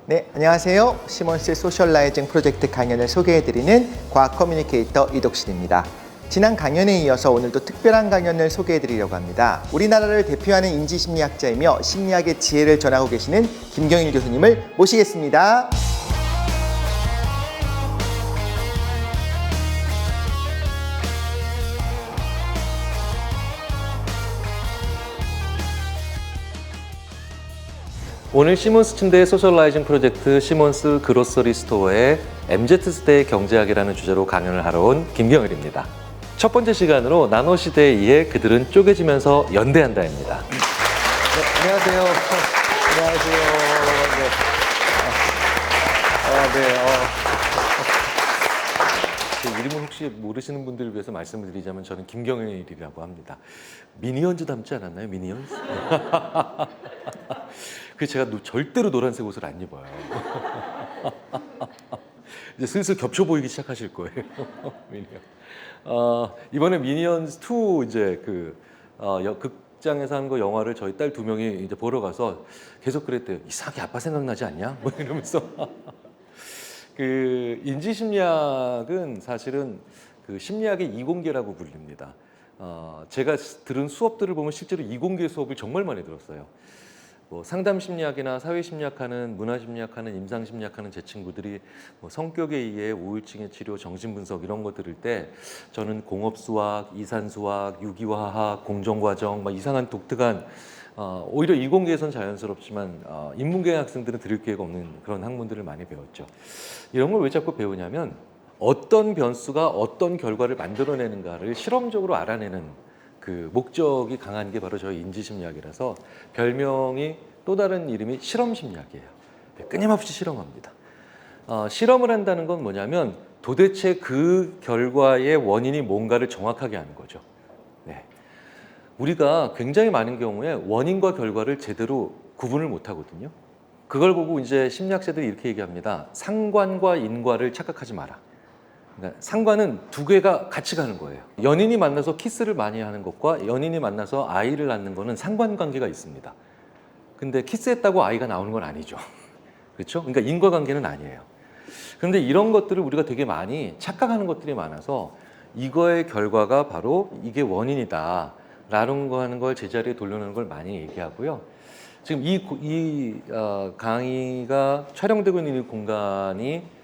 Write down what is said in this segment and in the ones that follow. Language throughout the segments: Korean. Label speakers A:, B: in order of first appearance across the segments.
A: 네, 안녕하세요. 시몬스 소셜라이징 프로젝트 강연을 소개해드리는 과학 커뮤니케이터 이덕신입니다. 지난 강연에 이어서 오늘도 특별한 강연을 소개해드리려고 합니다. 우리나라를 대표하는 인지심리학자이며 심리학의 지혜를 전하고 계시는 김경일 교수님을 모시겠습니다.
B: 오늘 시몬스 침대의 소셜라이징 프로젝트 시몬스 그로서리 스토어의 MZ세대의 경제학이라는 주제로 강연을 하러 온 김경일입니다. 첫 번째 시간으로 나노시대에 의해 그들은 쪼개지면서 연대한다입니다.
A: 네, 안녕하세요. 안녕하세요.
B: 제 이름을 혹시 모르시는 분들을 위해서 말씀을 드리자면 저는 김경일이라고 합니다. 미니언즈 닮지 않았나요? 미니언즈? 그 제가 절대로 노란색 옷을 안 입어요. 이제 슬슬 겹쳐 보이기 시작하실 거예요. 미니언. 이번에 미니언즈 2 이제 극장에서 한 거 영화를 저희 딸 2명이 이제 보러 가서 계속 그랬대요. 이상하게 아빠 생각나지 않냐? 뭐 이러면서. 그 인지심리학은 사실은 그 심리학의 이공계라고 불립니다. 제가 들은 수업들을 보면 실제로 이공계 수업을 정말 많이 들었어요. 뭐 상담심리학이나 사회심리학하는, 문화심리학하는, 임상심리학하는 제 친구들이 뭐 성격에 의해 우울증의 치료, 정신분석 이런 거 들을 때 저는 공업수학, 이산수학, 유기화학, 공정과정 막 이상한 독특한 오히려 이공계에선 자연스럽지만 인문계 학생들은 들을 기회가 없는 그런 학문들을 많이 배웠죠. 이런 걸 왜 자꾸 배우냐면 어떤 변수가 어떤 결과를 만들어내는가를 실험적으로 알아내는 그 목적이 강한 게 바로 저희 인지심리학이라서 별명이 또 다른 이름이 실험심리학이에요. 끊임없이 실험합니다. 실험을 한다는 건 뭐냐면 도대체 그 결과의 원인이 뭔가를 정확하게 아는 거죠. 네. 우리가 굉장히 많은 경우에 원인과 결과를 제대로 구분을 못 하거든요. 그걸 보고 이제 심리학자들이 이렇게 얘기합니다. 상관과 인과를 착각하지 마라. 그러니까 상관은 두 개가 같이 가는 거예요. 연인이 만나서 키스를 많이 하는 것과 연인이 만나서 아이를 낳는 거는 상관관계가 있습니다. 근데 키스했다고 아이가 나오는 건 아니죠. 그렇죠? 그러니까 인과관계는 아니에요. 그런데 이런 것들을 우리가 되게 많이 착각하는 것들이 많아서 이거의 결과가 바로 이게 원인이다 라는 거 하는 걸 제자리에 돌려놓는 걸 많이 얘기하고요. 지금 이 강의가 촬영되고 있는 이 공간이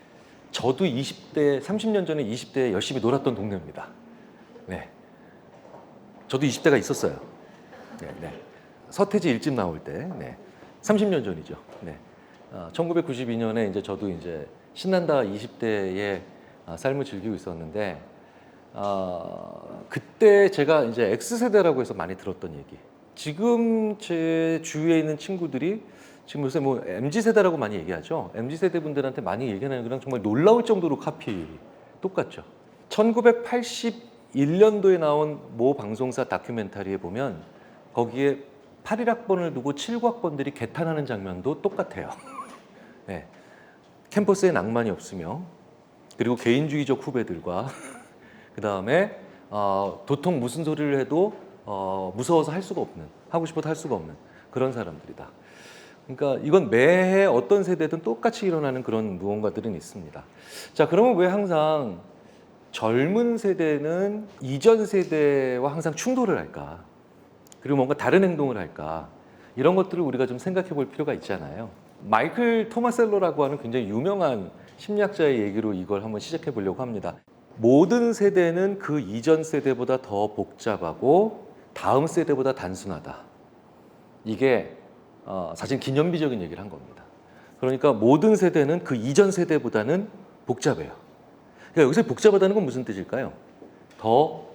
B: 저도 20대, 30년 전에 20대에 열심히 놀았던 동네입니다. 네. 저도 20대가 있었어요. 네. 서태지 일집 나올 때. 네. 30년 전이죠. 네. 1992년에 이제 저도 이제 신난다 20대의 삶을 즐기고 있었는데, 그때 제가 이제 X세대라고 해서 많이 들었던 얘기. 지금 제 주위에 있는 친구들이 지금 요새 뭐 MZ세대라고 많이 얘기하죠. MZ세대 분들한테 많이 얘기하는 거랑 정말 놀라울 정도로 카피 똑같죠. 1981년도에 나온 모 방송사 다큐멘터리에 보면 거기에 81학번을 두고 79학번들이 개탄하는 장면도 똑같아요. 네. 캠퍼스에 낭만이 없으며 그리고 개인주의적 후배들과 그 다음에 도통 무슨 소리를 해도 무서워서 할 수가 없는, 하고 싶어도 할 수가 없는 그런 사람들이다. 그러니까 이건 매해 어떤 세대든 똑같이 일어나는 그런 무언가들은 있습니다. 자, 그러면 왜 항상 젊은 세대는 이전 세대와 항상 충돌을 할까? 그리고 뭔가 다른 행동을 할까? 이런 것들을 우리가 좀 생각해 볼 필요가 있잖아요. 마이클 토마셀로라고 하는 굉장히 유명한 심리학자의 얘기로 이걸 한번 시작해 보려고 합니다. 모든 세대는 그 이전 세대보다 더 복잡하고 다음 세대보다 단순하다. 이게 사실 기념비적인 얘기를 한 겁니다. 그러니까 모든 세대는 그 이전 세대보다는 복잡해요. 그러니까 여기서 복잡하다는 건 무슨 뜻일까요? 더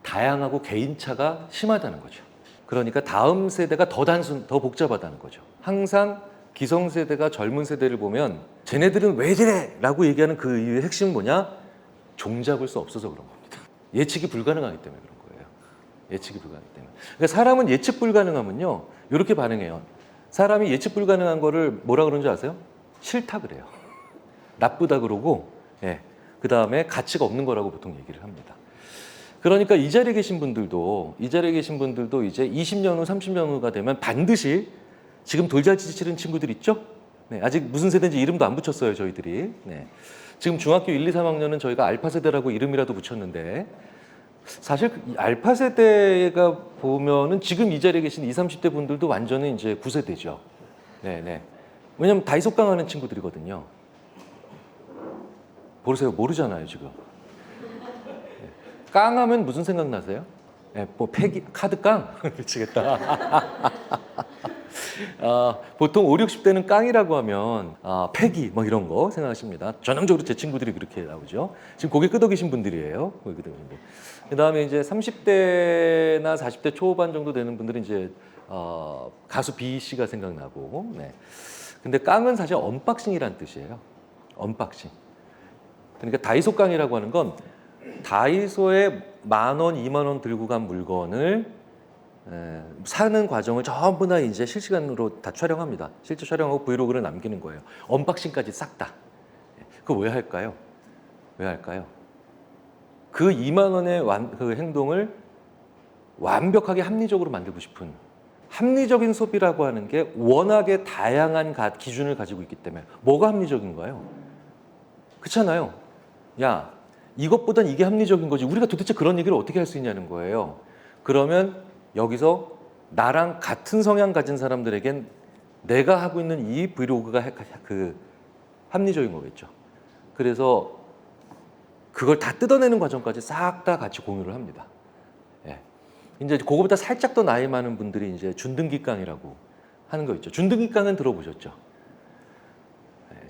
B: 다양하고 개인차가 심하다는 거죠. 그러니까 다음 세대가 더 복잡하다는 거죠. 항상 기성세대가 젊은 세대를 보면 쟤네들은 왜 저래? 라고 얘기하는 그 이유의 핵심은 뭐냐? 종잡을 수 없어서 그런 겁니다. 예측이 불가능하기 때문에 그런 거예요. 예측이 불가능하기 때문에. 그러니까 사람은 예측 불가능하면요. 이렇게 반응해요. 사람이 예측 불가능한 거를 뭐라 그러는 줄 아세요? 싫다 그래요. 나쁘다 그러고, 예. 그 다음에 가치가 없는 거라고 보통 얘기를 합니다. 그러니까 이 자리에 계신 분들도 이제 20년 후, 30년 후가 되면 반드시 지금 돌잔치 치는 친구들 있죠? 네, 아직 무슨 세대인지 이름도 안 붙였어요, 저희들이. 네. 지금 중학교 1, 2, 3학년은 저희가 알파 세대라고 이름이라도 붙였는데 사실 이 알파 세대가 보면은 지금 이 자리에 계신 20, 30대 분들도 완전히 이제 9세대죠. 네, 네. 왜냐면 다이소깡 하는 친구들이거든요. 보세요, 모르잖아요, 지금. 네. 깡 하면 무슨 생각 나세요? 네, 뭐 패기, 카드깡? 미치겠다. 보통 5, 60대는 깡이라고 하면 패기 뭐 이런 거 생각하십니다. 전형적으로 제 친구들이 그렇게 나오죠. 지금 고개 끄덕이신 분들이에요. 그 다음에 이제 30대나 40대 초반 정도 되는 분들은 이제 가수 B 씨가 생각나고. 네. 근데 깡은 사실 언박싱이란 뜻이에요. 언박싱. 그러니까 다이소 깡이라고 하는 건 다이소에 10,000원, 20,000원 들고 간 물건을 사는 과정을 전부 다 이제 실시간으로 다 촬영합니다. 실제 촬영하고 브이로그를 남기는 거예요. 언박싱까지 싹 다. 그거 왜 할까요? 왜 할까요? 그 2만 원의 그 행동을 완벽하게 합리적으로 만들고 싶은 합리적인 소비라고 하는 게 워낙에 다양한 기준을 가지고 있기 때문에 뭐가 합리적인가요? 그렇잖아요. 야, 이것보단 이게 합리적인 거지. 우리가 도대체 그런 얘기를 어떻게 할 수 있냐는 거예요. 그러면 여기서 나랑 같은 성향 가진 사람들에겐 내가 하고 있는 이 브이로그가 그 합리적인 거겠죠. 그래서 그걸 다 뜯어내는 과정까지 싹 다 같이 공유를 합니다. 예. 이제 그거보다 살짝 더 나이 많은 분들이 이제 준등기깡이라고 하는 거 있죠. 준등기깡은 들어보셨죠?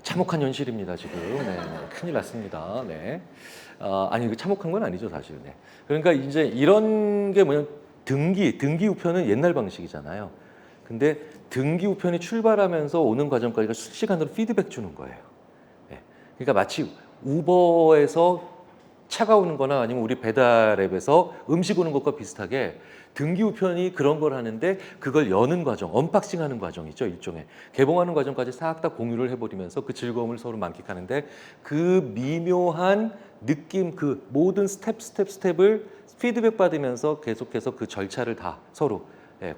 B: 참혹한 현실입니다, 지금. 네, 큰일 났습니다. 네. 아니, 이거 참혹한 건 아니죠, 사실. 네. 그러니까 이제 이런 게 뭐냐면 등기 우편은 옛날 방식이잖아요. 근데 등기 우편이 출발하면서 오는 과정까지가 실시간으로 피드백 주는 거예요. 네. 그러니까 마치 우버에서 차가 오는 거나 아니면 우리 배달앱에서 음식 오는 것과 비슷하게 등기 우편이 그런 걸 하는데 그걸 여는 과정, 언박싱 하는 과정이죠. 일종의 개봉하는 과정까지 싹 다 공유를 해버리면서 그 즐거움을 서로 만끽하는데 그 미묘한 느낌, 그 모든 스텝을 피드백 받으면서 계속해서 그 절차를 다 서로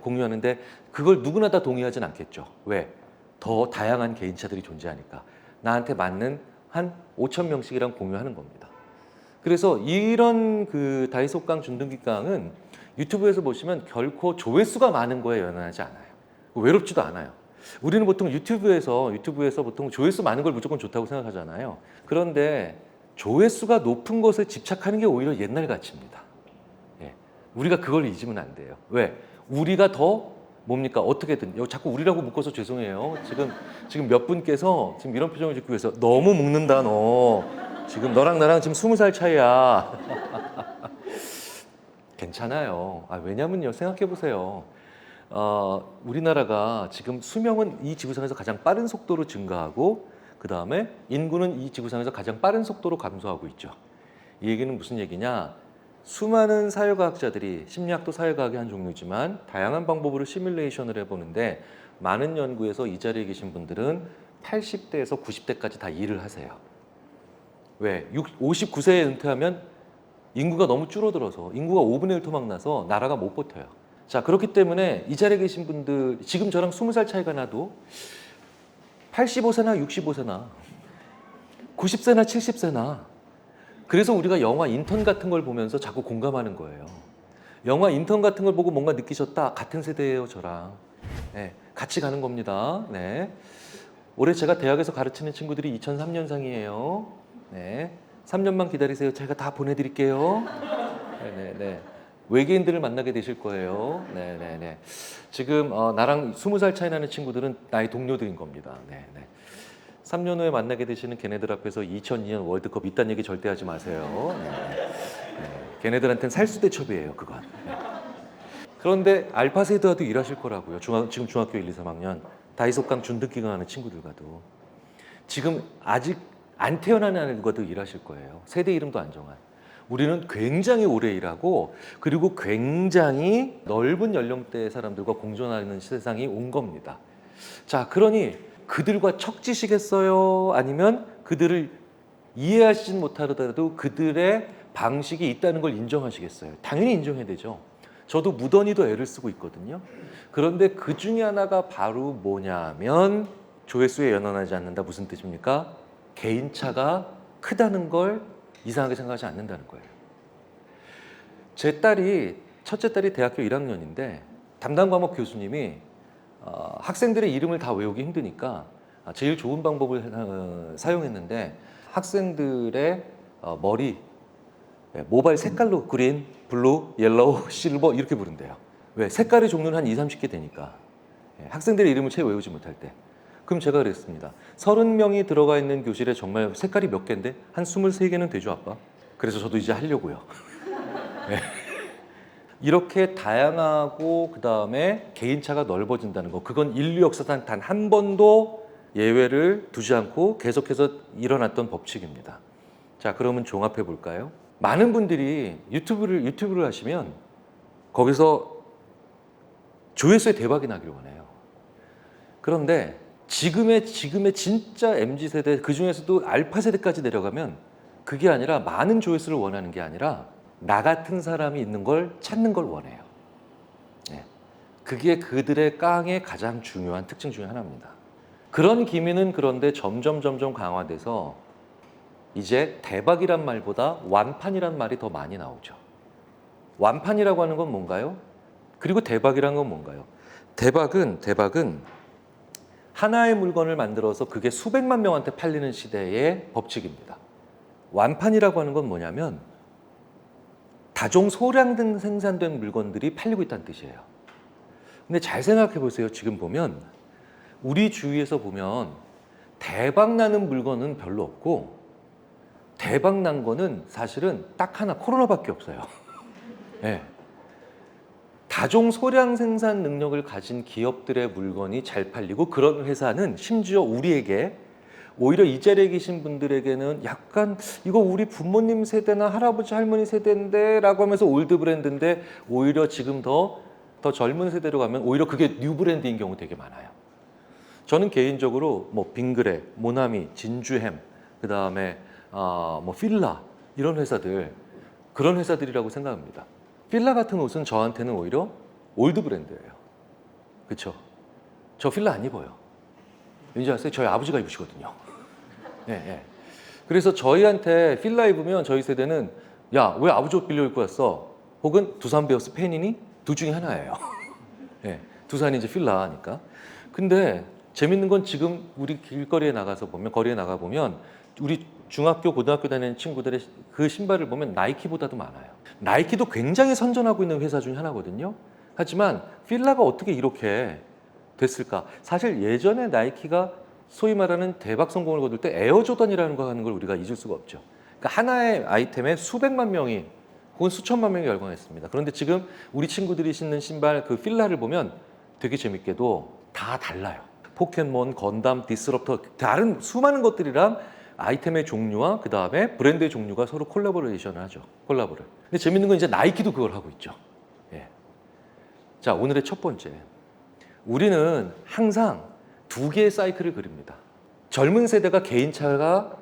B: 공유하는데 그걸 누구나 다 동의하진 않겠죠. 왜? 더 다양한 개인차들이 존재하니까. 나한테 맞는 한 5,000명씩이랑 공유하는 겁니다. 그래서 이런 그 다이소깡, 준등기깡은 유튜브에서 보시면 결코 조회수가 많은 거에 연연하지 않아요. 외롭지도 않아요. 우리는 보통 유튜브에서 보통 조회수 많은 걸 무조건 좋다고 생각하잖아요. 그런데 조회수가 높은 것에 집착하는 게 오히려 옛날 가치입니다. 예. 우리가 그걸 잊으면 안 돼요. 왜? 우리가 더 뭡니까? 어떻게든 자꾸 우리라고 묶어서 죄송해요. 지금 몇 분께서 지금 이런 표정을 짓고 계세요. 너무 묶는다 너. 지금 너랑 나랑 지금 20살 차이야. 괜찮아요. 왜냐면요. 생각해 보세요. 우리나라가 지금 수명은 이 지구상에서 가장 빠른 속도로 증가하고 그 다음에 인구는 이 지구상에서 가장 빠른 속도로 감소하고 있죠. 이 얘기는 무슨 얘기냐? 수많은 사회과학자들이 심리학도 사회과학의 한 종류지만 다양한 방법으로 시뮬레이션을 해보는데 많은 연구에서 이 자리에 계신 분들은 80대에서 90대까지 다 일을 하세요. 왜? 59세에 은퇴하면 인구가 너무 줄어들어서 인구가 5분의 1 토막 나서 나라가 못 버텨요. 자, 그렇기 때문에 이 자리에 계신 분들 지금 저랑 20살 차이가 나도 85세나 65세나 90세나 70세나 그래서 우리가 영화 인턴 같은 걸 보면서 자꾸 공감하는 거예요. 영화 인턴 같은 걸 보고 뭔가 느끼셨다. 같은 세대예요, 저랑. 네, 같이 가는 겁니다. 네. 올해 제가 대학에서 가르치는 친구들이 2003년생이에요. 네. 3년만 기다리세요. 제가 다 보내드릴게요. 네네네. 외계인들을 만나게 되실 거예요. 네네네. 지금 나랑 20살 차이 나는 친구들은 나의 동료들인 겁니다. 네네. 3년 후에 만나게 되시는 걔네들 앞에서 2002년 월드컵 이딴 얘기 절대 하지 마세요. 네. 걔네들한테는 살수대첩이에요, 그건. 네. 그런데 알파 세대와도 일하실 거라고요. 지금 중학교 1, 2, 3학년 다이소깡 준등기강 하는 친구들과도 지금 아직 안 태어난 애들과도 일하실 거예요. 세대 이름도 안 정한. 우리는 굉장히 오래 일하고 그리고 굉장히 넓은 연령대의 사람들과 공존하는 세상이 온 겁니다. 자, 그러니 그들과 척지시겠어요? 아니면 그들을 이해하시진 못하더라도 그들의 방식이 있다는 걸 인정하시겠어요? 당연히 인정해야 되죠. 저도 무던히도 애를 쓰고 있거든요. 그런데 그 중에 하나가 바로 뭐냐면 조회수에 연연하지 않는다 무슨 뜻입니까? 개인차가 크다는 걸 이상하게 생각하지 않는다는 거예요. 제 딸이 첫째 딸이 대학교 1학년인데 담당 과목 교수님이 학생들의 이름을 다 외우기 힘드니까 제일 좋은 방법을 사용했는데 학생들의 머리 모발 색깔로 그린, 블루, 옐로우, 실버 이렇게 부른대요. 왜? 색깔의 종류는 한 2, 30개 되니까. 학생들의 이름을 채 외우지 못할 때. 그럼 제가 그랬습니다. 30명이 들어가 있는 교실에 정말 색깔이 몇 개인데? 한 23개는 되죠, 아빠? 그래서 저도 이제 하려고요. 네. 이렇게 다양하고 그다음에 개인차가 넓어진다는 거. 그건 인류 역사상 단 한 번도 예외를 두지 않고 계속해서 일어났던 법칙입니다. 자, 그러면 종합해 볼까요? 많은 분들이 유튜브를 하시면 거기서 조회수에 대박이 나기를 원해요. 그런데 지금의 진짜 MZ세대, 그중에서도 알파세대까지 내려가면 그게 아니라 많은 조회수를 원하는 게 아니라 나 같은 사람이 있는 걸 찾는 걸 원해요. 네. 그게 그들의 깡의 가장 중요한 특징 중에 하나입니다. 그런 기미는 그런데 점점 강화돼서 이제 대박이란 말보다 완판이란 말이 더 많이 나오죠. 완판이라고 하는 건 뭔가요? 그리고 대박이란 건 뭔가요? 대박은 하나의 물건을 만들어서 그게 수백만 명한테 팔리는 시대의 법칙입니다. 완판이라고 하는 건 뭐냐면 다종 소량 생산된 물건들이 팔리고 있다는 뜻이에요. 근데 잘 생각해 보세요. 지금 보면 우리 주위에서 보면 대박 나는 물건은 별로 없고 대박 난 거는 사실은 딱 하나, 코로나밖에 없어요. 네. 다종 소량 생산 능력을 가진 기업들의 물건이 잘 팔리고 그런 회사는 심지어 우리에게 오히려 이 자리에 계신 분들에게는 약간 이거 우리 부모님 세대나 할아버지 할머니 세대인데 라고 하면서 올드 브랜드인데 오히려 지금 더 젊은 세대로 가면 오히려 그게 뉴 브랜드인 경우 되게 많아요. 저는 개인적으로 뭐 빙그레, 모나미, 진주햄, 그 다음에 뭐 필라 이런 회사들 그런 회사들이라고 생각합니다. 필라 같은 옷은 저한테는 오히려 올드 브랜드예요. 그렇죠? 저 필라 안 입어요. 왠지 아세요? 저희 아버지가 입으시거든요. 예. 그래서 저희한테 필라 입으면 저희 세대는 야, 왜 아버지 옷 빌려 입고 왔어? 혹은 두산 베어스 팬이니? 둘 중에 하나예요. 예, 두산이 이제 필라니까. 근데 재밌는 건 지금 우리 길거리에 나가서 보면 거리에 나가 보면 우리 중학교, 고등학교 다니는 친구들의 그 신발을 보면 나이키보다도 많아요. 나이키도 굉장히 선전하고 있는 회사 중에 하나거든요. 하지만 필라가 어떻게 이렇게 됐을까? 사실 예전에 나이키가 소위 말하는 대박 성공을 거둘 때 에어조던이라는 거 하는 걸 우리가 잊을 수가 없죠. 그러니까 하나의 아이템에 수백만 명이 혹은 수천만 명이 열광했습니다. 그런데 지금 우리 친구들이 신는 신발 그 필라를 보면 되게 재밌게도 다 달라요. 포켓몬, 건담, 디스럽터 다른 수많은 것들이랑 아이템의 종류와 그 다음에 브랜드의 종류가 서로 콜라보레이션을 하죠. 콜라보를. 근데 재밌는 건 이제 나이키도 그걸 하고 있죠. 예. 자, 오늘의 첫 번째. 우리는 항상 두 개의 사이클을 그립니다. 젊은 세대가 개인차가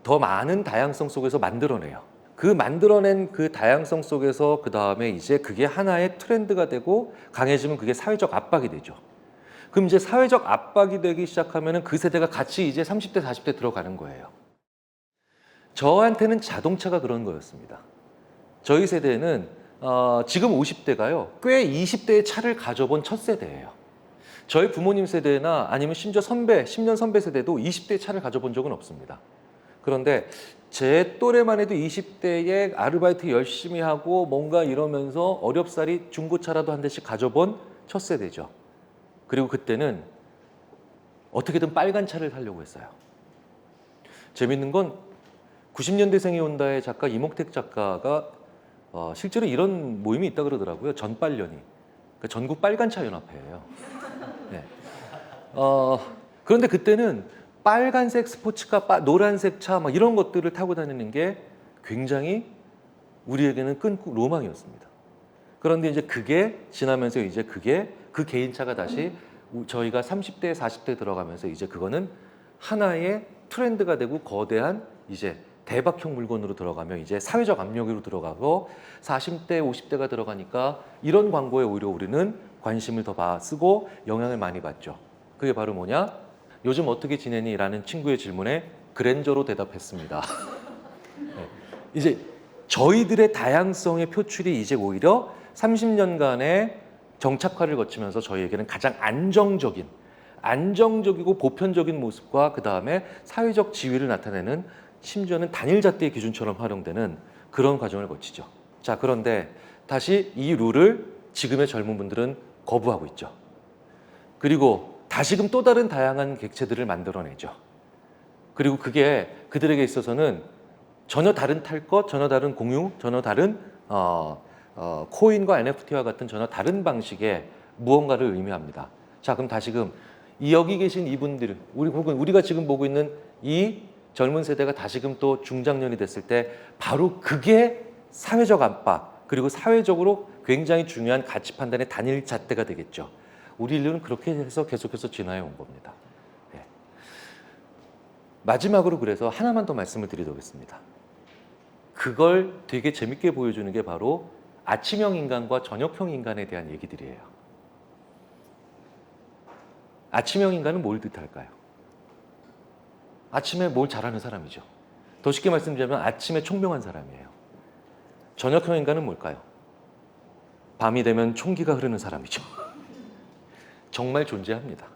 B: 더 많은 다양성 속에서 만들어내요. 그 만들어낸 그 다양성 속에서 그 다음에 이제 그게 하나의 트렌드가 되고 강해지면 그게 사회적 압박이 되죠. 그럼 이제 사회적 압박이 되기 시작하면 그 세대가 같이 이제 30대, 40대 들어가는 거예요. 저한테는 자동차가 그런 거였습니다. 저희 세대는 지금 50대가요. 꽤 20대의 차를 가져본 첫 세대예요. 저희 부모님 세대나 아니면 심지어 선배, 10년 선배 세대도 20대의 차를 가져본 적은 없습니다. 그런데 제 또래만 해도 20대에 아르바이트 열심히 하고 뭔가 이러면서 어렵사리 중고차라도 한 대씩 가져본 첫 세대죠. 그리고 그때는 어떻게든 빨간 차를 사려고 했어요. 재밌는 건 90년대생이 온다의 작가 이목택 작가가 실제로 이런 모임이 있다 그러더라고요. 전빨련이. 그러니까 전국 빨간차 연합회예요. 네. 그런데 그때는 빨간색 스포츠카, 노란색 차 막 이런 것들을 타고 다니는 게 굉장히 우리에게는 끈 로망이었습니다. 그런데 이제 그게 지나면서 이제 그게 그 개인차가 다시 저희가 30대, 40대 들어가면서 이제 그거는 하나의 트렌드가 되고 거대한 이제 대박형 물건으로 들어가면 이제 사회적 압력으로 들어가고 40대, 50대가 들어가니까 이런 광고에 오히려 우리는 관심을 더 쓰고 영향을 많이 받죠. 그게 바로 뭐냐? 요즘 어떻게 지내니? 라는 친구의 질문에 그랜저로 대답했습니다. 네. 이제 저희들의 다양성의 표출이 이제 오히려 30년간의 정착화를 거치면서 저희에게는 가장 안정적이고 보편적인 모습과 그 다음에 사회적 지위를 나타내는 심지어는 단일 잣대의 기준처럼 활용되는 그런 과정을 거치죠. 자, 그런데 다시 이 룰을 지금의 젊은 분들은 거부하고 있죠. 그리고 다시금 또 다른 다양한 객체들을 만들어내죠. 그리고 그게 그들에게 있어서는 전혀 다른 탈 것, 전혀 다른 공유, 전혀 다른 코인과 NFT와 같은 전혀 다른 방식의 무언가를 의미합니다. 자, 그럼 다시금 여기 계신 이분들, 우리가 지금 보고 있는 이 젊은 세대가 다시금 또 중장년이 됐을 때 바로 그게 사회적 압박, 그리고 사회적으로 굉장히 중요한 가치 판단의 단일 잣대가 되겠죠. 우리 인류는 그렇게 해서 계속해서 진화해 온 겁니다. 네. 마지막으로 그래서 하나만 더 말씀을 드리겠습니다. 그걸 되게 재밌게 보여주는 게 바로 아침형 인간과 저녁형 인간에 대한 얘기들이에요. 아침형 인간은 뭘 뜻할까요? 아침에 뭘 잘하는 사람이죠. 더 쉽게 말씀드리면 아침에 총명한 사람이에요. 저녁형 인간은 뭘까요? 밤이 되면 총기가 흐르는 사람이죠. 정말 존재합니다.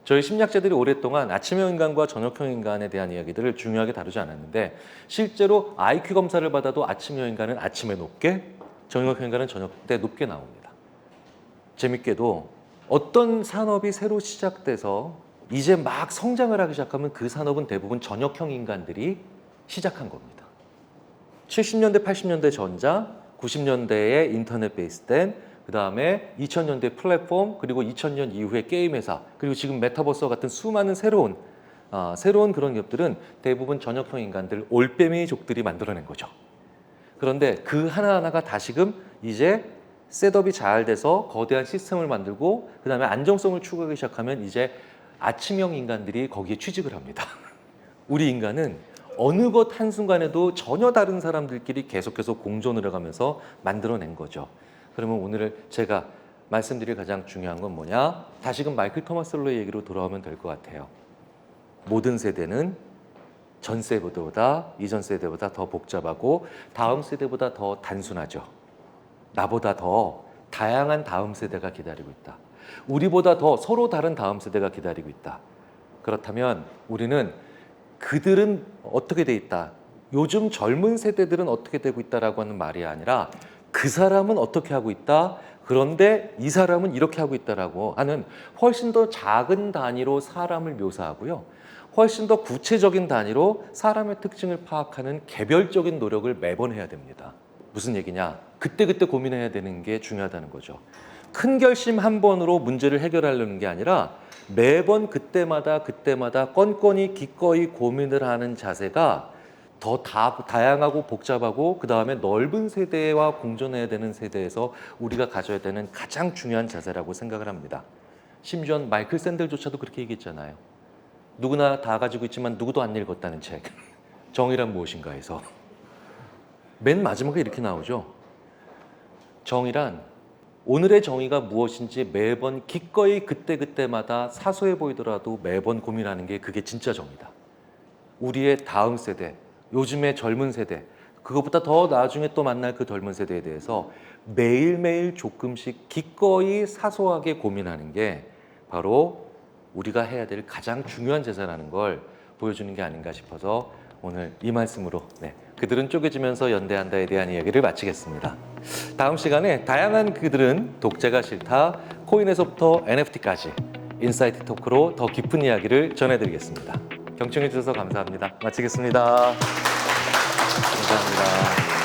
B: 저희 심리학자들이 오랫동안 아침형 인간과 저녁형 인간에 대한 이야기들을 중요하게 다루지 않았는데 실제로 IQ 검사를 받아도 아침형 인간은 아침에 높게, 저녁형 인간은 저녁 때 높게 나옵니다. 재밌게도 어떤 산업이 새로 시작돼서 이제 막 성장을 하기 시작하면 그 산업은 대부분 저녁형 인간들이 시작한 겁니다. 70년대, 80년대 전자, 90년대에 인터넷 베이스된, 그 다음에 2000년대 플랫폼, 그리고 2000년 이후에 게임 회사, 그리고 지금 메타버스와 같은 수많은 새로운 그런 기업들은 대부분 저녁형 인간들, 올빼미족들이 만들어낸 거죠. 그런데 그 하나하나가 다시금 이제 셋업이 잘 돼서 거대한 시스템을 만들고 그 다음에 안정성을 추구하기 시작하면 이제 아침형 인간들이 거기에 취직을 합니다. 우리 인간은 어느 것 한순간에도 전혀 다른 사람들끼리 계속해서 공존을 해가면서 만들어낸 거죠. 그러면 오늘 제가 말씀드릴 가장 중요한 건 뭐냐? 다시금 마이클 토마스 로의 얘기로 돌아오면 될 것 같아요. 모든 세대는 전 세대보다, 이전 세대보다 더 복잡하고 다음 세대보다 더 단순하죠. 나보다 더 다양한 다음 세대가 기다리고 있다. 우리보다 더 서로 다른 다음 세대가 기다리고 있다. 그렇다면 우리는 그들은 어떻게 돼 있다. 요즘 젊은 세대들은 어떻게 되고 있다라고 하는 말이 아니라 그 사람은 어떻게 하고 있다. 그런데 이 사람은 이렇게 하고 있다라고 하는 훨씬 더 작은 단위로 사람을 묘사하고요. 훨씬 더 구체적인 단위로 사람의 특징을 파악하는 개별적인 노력을 매번 해야 됩니다. 무슨 얘기냐? 그때그때 고민해야 되는 게 중요하다는 거죠. 큰 결심 한 번으로 문제를 해결하려는 게 아니라 매번 그때마다 건건이 기꺼이 고민을 하는 자세가 더 다양하고 복잡하고 그 다음에 넓은 세대와 공존해야 되는 세대에서 우리가 가져야 되는 가장 중요한 자세라고 생각을 합니다. 심지어 마이클 샌델조차도 그렇게 얘기했잖아요. 누구나 다 가지고 있지만 누구도 안 읽었다는 책. 정의란 무엇인가에서. 맨 마지막에 이렇게 나오죠. 정의란 오늘의 정의가 무엇인지 매번 기꺼이 그때마다 사소해 보이더라도 매번 고민하는 게 그게 진짜 정의다. 우리의 다음 세대, 요즘의 젊은 세대, 그것보다 더 나중에 또 만날 그 젊은 세대에 대해서 매일매일 조금씩 기꺼이 사소하게 고민하는 게 바로 우리가 해야 될 가장 중요한 제사라는 걸 보여주는 게 아닌가 싶어서 오늘 이 말씀으로 그들은 쪼개지면서 연대한다에 대한 이야기를 마치겠습니다. 다음 시간에 다양한 그들은 독재가 싫다, 코인에서부터 NFT까지 인사이트 토크로 더 깊은 이야기를 전해드리겠습니다. 경청해 주셔서 감사합니다. 마치겠습니다. 감사합니다.